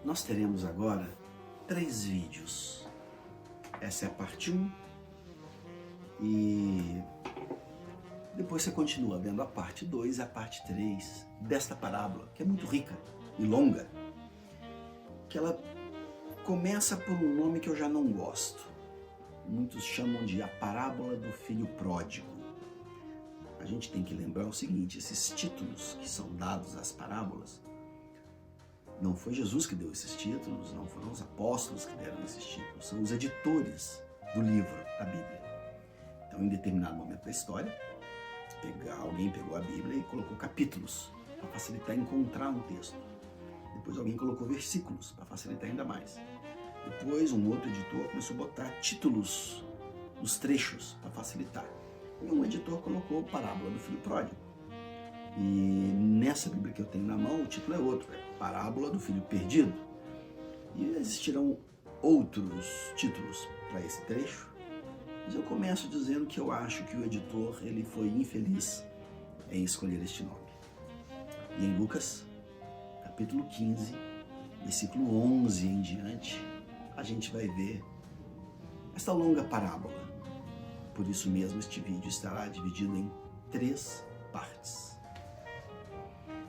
Nós teremos agora 3 vídeos. Essa é a parte 1 e depois você continua vendo a parte 2 e a parte 3 desta parábola, que é muito rica e longa, que ela começa por um nome que eu já não gosto. Muitos chamam de a parábola do filho pródigo. A gente tem que lembrar o seguinte, esses títulos que são dados às parábolas, não foi Jesus que deu esses títulos, não foram os apóstolos que deram esses títulos, são os editores do livro da Bíblia. Então, em determinado momento da história, alguém pegou a Bíblia e colocou capítulos para facilitar encontrar um texto. Depois alguém colocou versículos para facilitar ainda mais. Depois um outro editor começou a botar títulos nos trechos para facilitar. E um editor colocou Parábola do Filho Pródigo. E nessa Bíblia que eu tenho na mão, o título é outro, é Parábola do Filho Perdido. E existirão outros títulos para esse trecho, mas eu começo dizendo que eu acho que o editor ele foi infeliz em escolher este nome. E em Lucas, capítulo 15, versículo 11 em diante, a gente vai ver esta longa parábola. Por isso mesmo este vídeo estará dividido em 3 partes.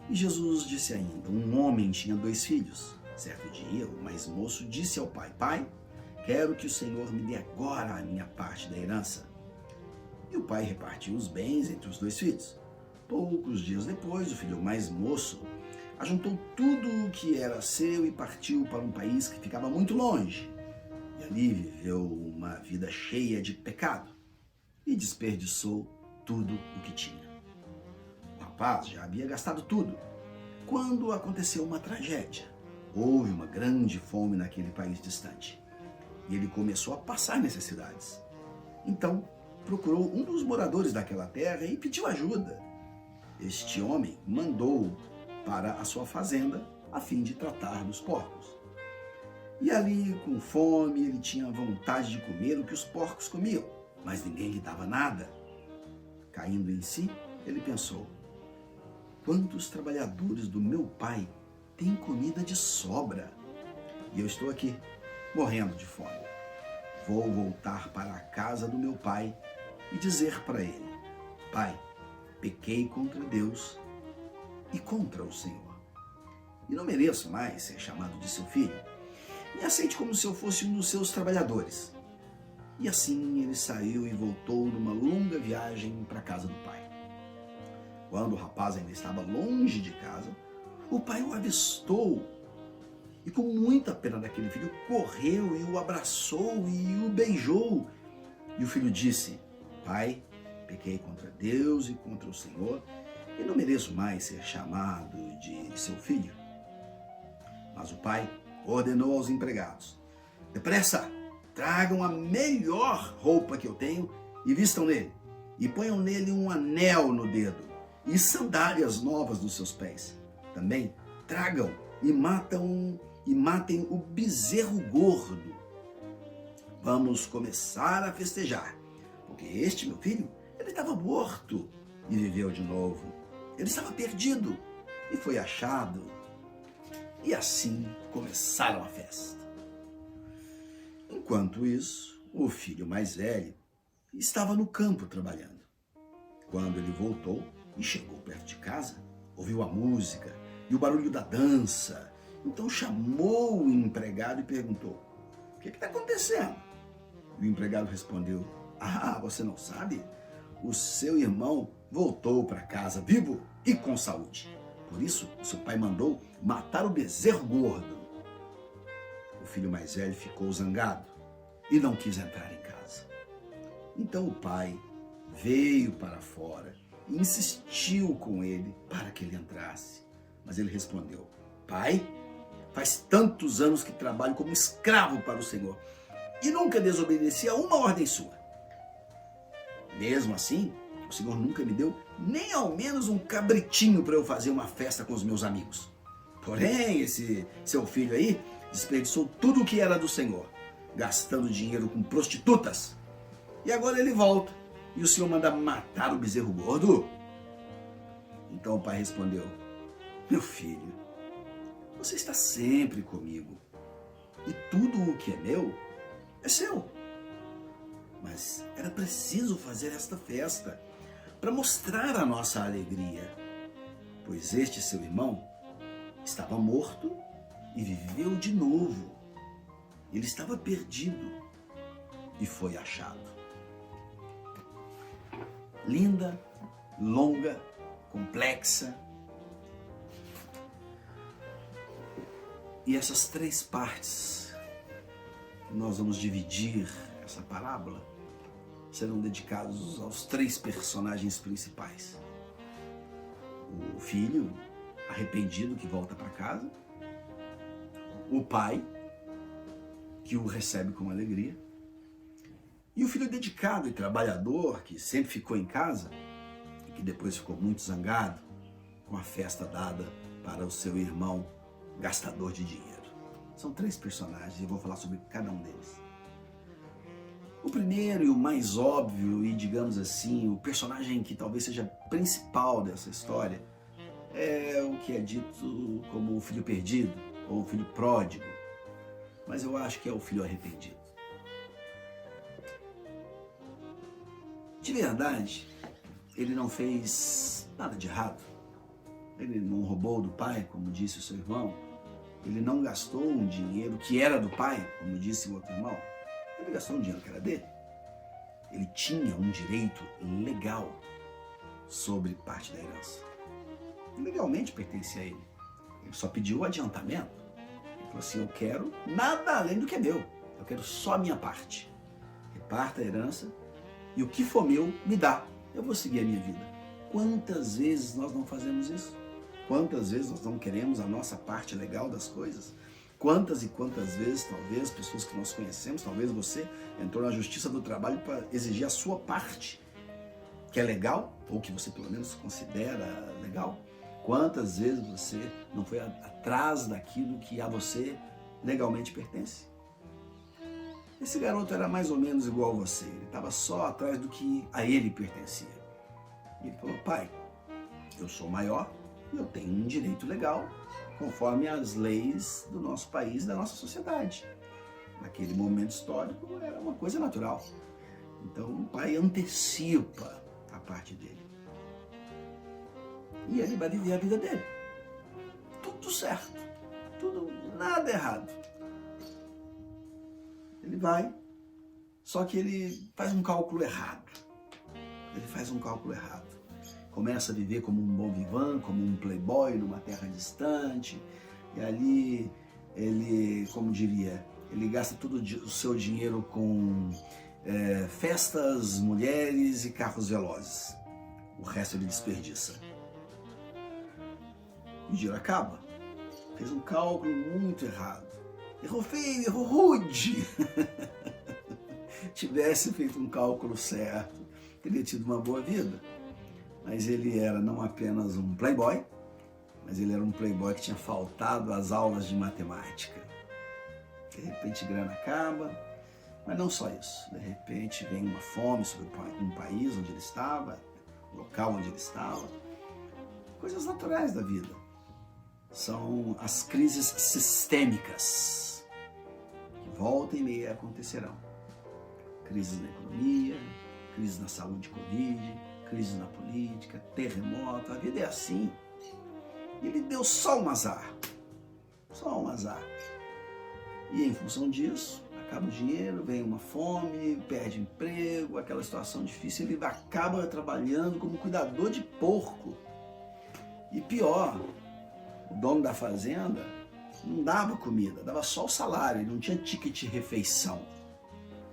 E Jesus disse ainda, um homem tinha 2 filhos. Certo dia, o mais moço disse ao pai, pai, quero que o Senhor me dê agora a minha parte da herança. E o pai repartiu os bens entre os 2 filhos. Poucos dias depois, o filho mais moço ajuntou tudo o que era seu e partiu para um país que ficava muito longe. E ali viveu uma vida cheia de pecado e desperdiçou tudo o que tinha. O rapaz já havia gastado tudo, quando aconteceu uma tragédia. Houve uma grande fome naquele país distante e ele começou a passar necessidades. Então, procurou um dos moradores daquela terra e pediu ajuda. Este homem mandou para a sua fazenda a fim de tratar dos porcos. E ali, com fome, ele tinha vontade de comer o que os porcos comiam, mas ninguém lhe dava nada. Caindo em si, ele pensou, quantos trabalhadores do meu pai têm comida de sobra? E eu estou aqui, morrendo de fome. Vou voltar para a casa do meu pai e dizer para ele, pai, pequei contra Deus e contra o Senhor. E não mereço mais ser chamado de seu filho. Me aceite como se eu fosse um dos seus trabalhadores. E assim ele saiu e voltou numa longa viagem para a casa do pai. Quando o rapaz ainda estava longe de casa, o pai o avistou e com muita pena daquele filho correu e o abraçou e o beijou. E o filho disse, pai, pequei contra Deus e contra o Senhor e não mereço mais ser chamado de seu filho. Mas o pai ordenou aos empregados, depressa, tragam a melhor roupa que eu tenho e vistam nele, e ponham nele um anel no dedo e sandálias novas nos seus pés. Também tragam e matem o bezerro gordo. Vamos começar a festejar, porque este meu filho, ele estava morto e viveu de novo. Ele estava perdido e foi achado. E assim começaram a festa. Enquanto isso, o filho mais velho estava no campo trabalhando. Quando ele voltou e chegou perto de casa, ouviu a música e o barulho da dança. Então chamou o empregado e perguntou, o que está acontecendo? E o empregado respondeu, você não sabe? O seu irmão voltou para casa vivo e com saúde. Por isso, seu pai mandou matar o bezerro gordo. O filho mais velho ficou zangado e não quis entrar em casa. Então o pai veio para fora e insistiu com ele para que ele entrasse. Mas ele respondeu, pai, faz tantos anos que trabalho como escravo para o Senhor e nunca desobedeci a uma ordem sua. Mesmo assim, o Senhor nunca me deu nem ao menos um cabritinho para eu fazer uma festa com os meus amigos. Porém, esse seu filho aí desperdiçou tudo o que era do Senhor, gastando dinheiro com prostitutas. E agora ele volta e o Senhor manda matar o bezerro gordo? Então o pai respondeu, meu filho, você está sempre comigo. E tudo o que é meu é seu. Mas era preciso fazer esta festa para mostrar a nossa alegria, pois este seu irmão estava morto e viveu de novo. Ele estava perdido e foi achado. Linda, longa, complexa. E essas três partes que nós vamos dividir essa parábola serão dedicados aos três personagens principais. O filho arrependido que volta para casa, o pai que o recebe com alegria, e o filho dedicado e trabalhador que sempre ficou em casa e que depois ficou muito zangado com a festa dada para o seu irmão gastador de dinheiro. São três personagens e eu vou falar sobre cada um deles. O primeiro e o mais óbvio e, digamos assim, o personagem que talvez seja principal dessa história é o que é dito como o filho perdido ou o filho pródigo, mas eu acho que é o filho arrependido. De verdade, ele não fez nada de errado. Ele não roubou do pai, como disse o seu irmão. Ele não gastou um dinheiro que era do pai, como disse o outro irmão. Ele gastou um dinheiro que era dele. Ele tinha um direito legal sobre parte da herança. Legalmente pertencia a ele. Ele só pediu o adiantamento. Ele falou assim, eu quero nada além do que é meu. Eu quero só a minha parte. Reparta a herança e o que for meu, me dá. Eu vou seguir a minha vida. Quantas vezes nós não fazemos isso? Quantas vezes nós não queremos a nossa parte legal das coisas? Quantas e quantas vezes, talvez, pessoas que nós conhecemos, talvez você entrou na justiça do trabalho para exigir a sua parte, que é legal, ou que você pelo menos considera legal? Quantas vezes você não foi atrás daquilo que a você legalmente pertence? Esse garoto era mais ou menos igual a você, ele estava só atrás do que a ele pertencia. E ele falou, pai, eu sou maior e eu tenho um direito legal, conforme as leis do nosso país e da nossa sociedade. Naquele momento histórico era uma coisa natural. Então o pai antecipa a parte dele. E ele vai viver a vida dele. Tudo certo. Tudo, nada errado. Ele vai, só que ele faz um cálculo errado. Ele faz um cálculo errado. Começa a viver como um bom vivant, como um playboy numa terra distante. E ali ele, como diria, ele gasta todo o seu dinheiro com festas, mulheres e carros velozes. O resto ele desperdiça. E o dinheiro acaba. Fez um cálculo muito errado. Errou feio, errou rude. Tivesse feito um cálculo certo, teria tido uma boa vida. Mas ele era não apenas um playboy, mas ele era um playboy que tinha faltado às aulas de matemática. De repente a grana acaba, mas não só isso. De repente vem uma fome sobre um país onde ele estava, o local onde ele estava. Coisas naturais da vida. São as crises sistêmicas que volta e meia acontecerão. Crises na economia, crises na saúde, Covid, crises na política, terremoto, a vida é assim. Ele deu só um azar. Só um azar. E em função disso, acaba o dinheiro, vem uma fome, perde emprego, aquela situação difícil, ele acaba trabalhando como cuidador de porco. E pior, o dono da fazenda não dava comida, dava só o salário, ele não tinha ticket de refeição.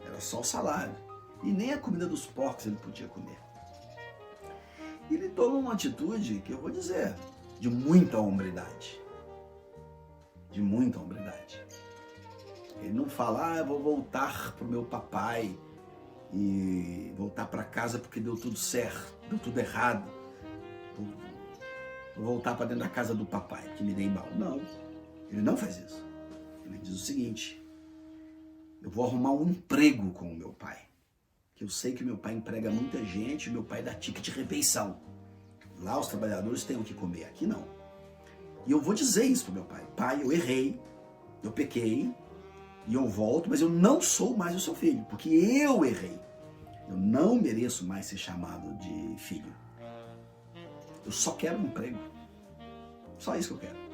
Era só o salário. E nem a comida dos porcos ele podia comer. E ele toma uma atitude que eu vou dizer, de muita hombridade. De muita hombridade. Ele não fala, eu vou voltar pro meu papai e voltar para casa porque deu tudo certo, deu tudo errado. Vou voltar para dentro da casa do papai, que me dê embalo. Não, ele não faz isso. Ele diz o seguinte, eu vou arrumar um emprego com o meu pai. Que eu sei que meu pai emprega muita gente, meu pai dá ticket de refeição. Lá os trabalhadores têm o que comer, aqui não. E eu vou dizer isso para meu pai. Pai, eu errei, eu pequei, e eu volto, mas eu não sou mais o seu filho, porque eu errei. Eu não mereço mais ser chamado de filho. Eu só quero um emprego. Só isso que eu quero.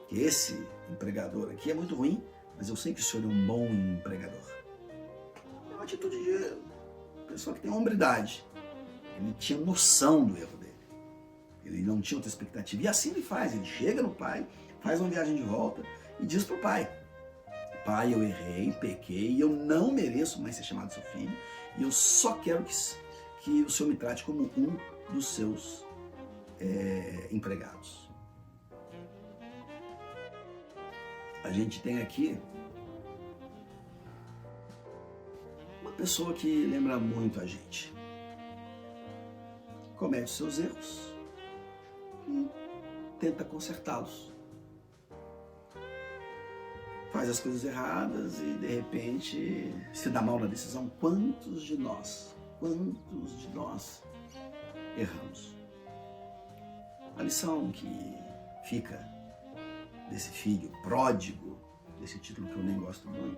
Que esse empregador aqui é muito ruim, mas eu sei que o senhor é um bom empregador. É uma atitude de pessoa que tem hombridade. Ele tinha noção do erro dele. Ele não tinha outra expectativa. E assim ele faz. Ele chega no pai, faz uma viagem de volta e diz pro pai: pai, eu errei, pequei, eu não mereço mais ser chamado seu filho, e eu só quero que o senhor me trate como um dos seus empregados. A gente tem aqui uma pessoa que lembra muito a gente. Comete os seus erros e tenta consertá-los. Faz as coisas erradas e, de repente, se dá mal na decisão. Quantos de nós erramos? A lição que fica desse filho pródigo, desse título que eu nem gosto muito,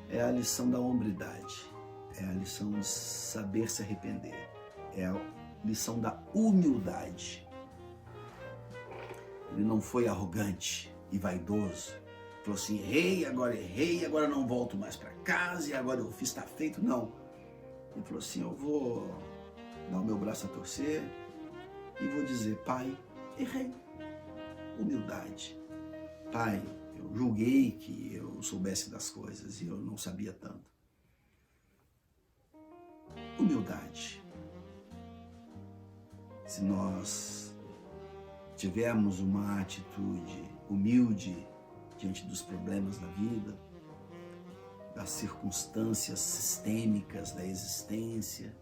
é a lição da hombridade, é a lição de saber se arrepender, é a lição da humildade. Ele não foi arrogante e vaidoso, falou assim: errei, agora não volto mais para casa, e agora eu fiz, está feito. Não. Ele falou assim: eu vou dar o meu braço a torcer e vou dizer: pai, errei. Humildade. Pai, eu julguei que eu soubesse das coisas e eu não sabia tanto. Humildade. Se nós tivermos uma atitude humilde diante dos problemas da vida, das circunstâncias sistêmicas da existência,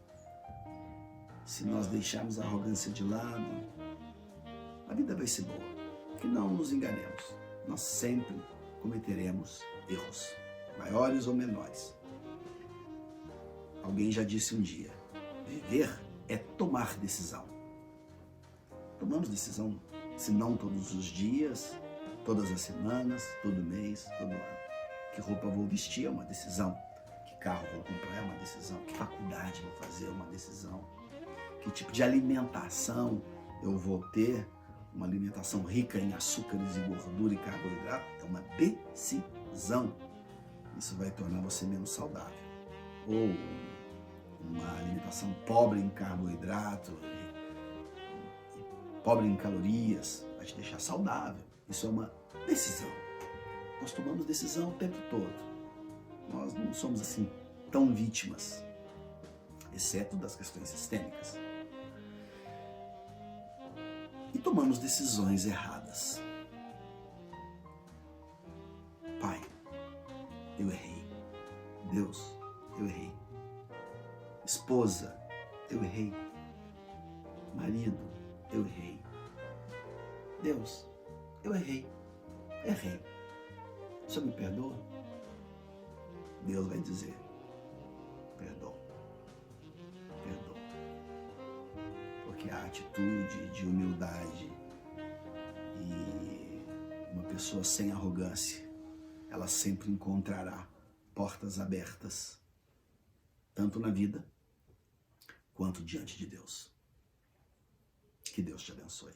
se nós deixarmos a arrogância de lado, a vida vai ser boa. Que não nos enganemos, nós sempre cometeremos erros, maiores ou menores. Alguém já disse um dia: viver é tomar decisão. Tomamos decisão, se não todos os dias, todas as semanas, todo mês, todo ano. Que roupa vou vestir é uma decisão. Que carro vou comprar é uma decisão. Que faculdade vou fazer é uma decisão. Que tipo de alimentação eu vou ter, uma alimentação rica em açúcares e gordura e carboidrato, é uma decisão. Isso vai tornar você menos saudável. Ou uma alimentação pobre em carboidrato, pobre em calorias, vai te deixar saudável. Isso é uma decisão. Nós tomamos decisão o tempo todo. Nós não somos assim tão vítimas, exceto das questões sistêmicas. E tomamos decisões erradas. Pai, eu errei. Deus, eu errei. Esposa, eu errei. Marido, eu errei. Deus, eu errei. Errei. O Senhor me perdoa? Deus vai dizer: perdoa. Perdoa. Porque a atitude de humildade e uma pessoa sem arrogância, ela sempre encontrará portas abertas, tanto na vida quanto diante de Deus. Que Deus te abençoe.